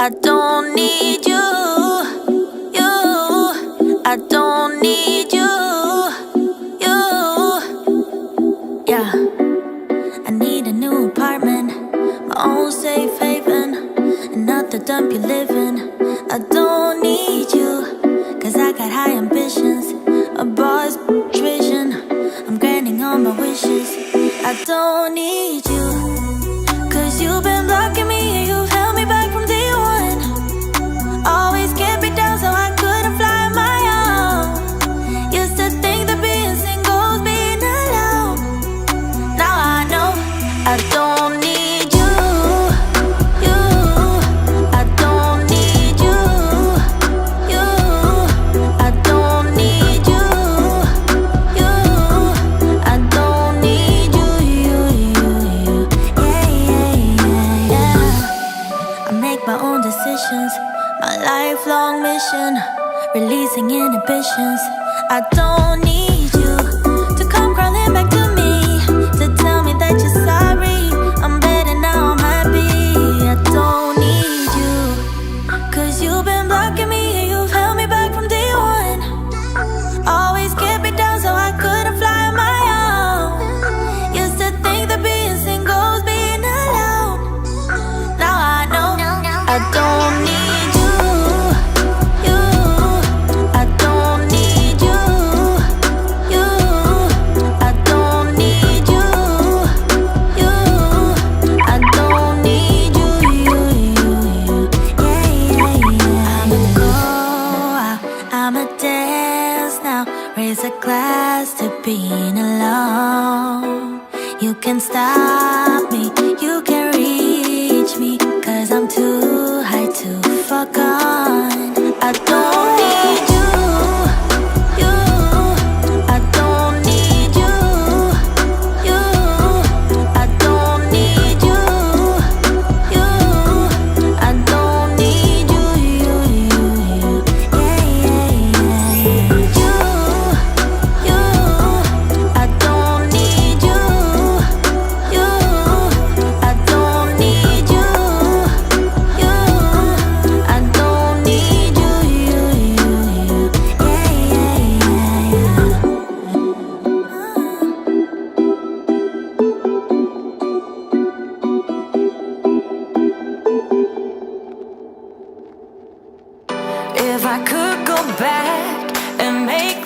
I don't need you, I don't need you, yeah. I need a new apartment, my own safe haven, and not the dump you live in. I don't need you, cause I got high ambitions, a boss vision. I'm granting all my wishes. I don't need you, cause you've been blocking me and you've held me back from day one. Always kept me down so I couldn't fly on my own. Used to think that being single was being alone. Now I know I don't need you, I don't need you, I don't need you, I don't need you, yeah. I make my own decisions, my lifelong mission, releasing inhibitions. I don't need you to come crawling back to me, to tell me that you're sorry. I'm better now, I'm happy. I don't need you, cause you've been blocking me and you've held me back from day one. Always kept me down so I couldn't fly on my own. Used to think that being single was being alone. Now I know I don't need you, I don't need you, I don't need you, I don't need you, yeah. I'ma go out, I'ma dance now, raise a glass to being alone. You can stop me, you can reach me, cause I'm too high to fuck on. I don't need you, I don't need you, I don't need you, I don't need you, I don't need you, I don't need you, I don't need you, If I could go back and make